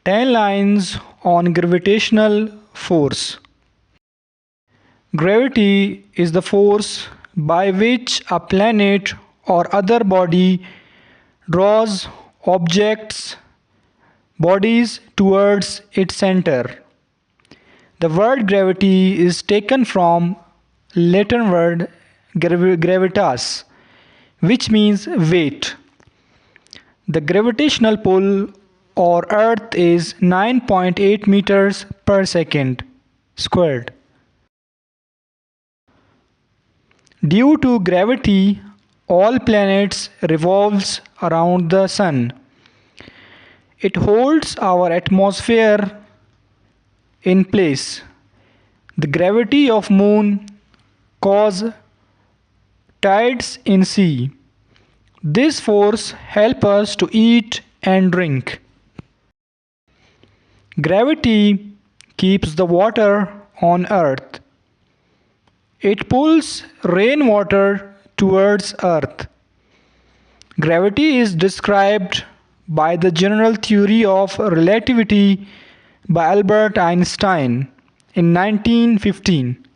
10 lines on gravitational force. Gravity is the force by which a planet or other body draws objects, bodies towards its center. The word gravity is taken from Latin word gravitas, which means weight. The gravitational pull or Earth is 9.8 meters per second squared. Due to gravity, all planets revolves around the sun. It holds our atmosphere in place. The gravity of moon cause tides in sea. This force help us to eat and drink. Gravity keeps the water on earth. It pulls rainwater towards earth. Gravity is described by the general theory of relativity by Albert Einstein in 1915.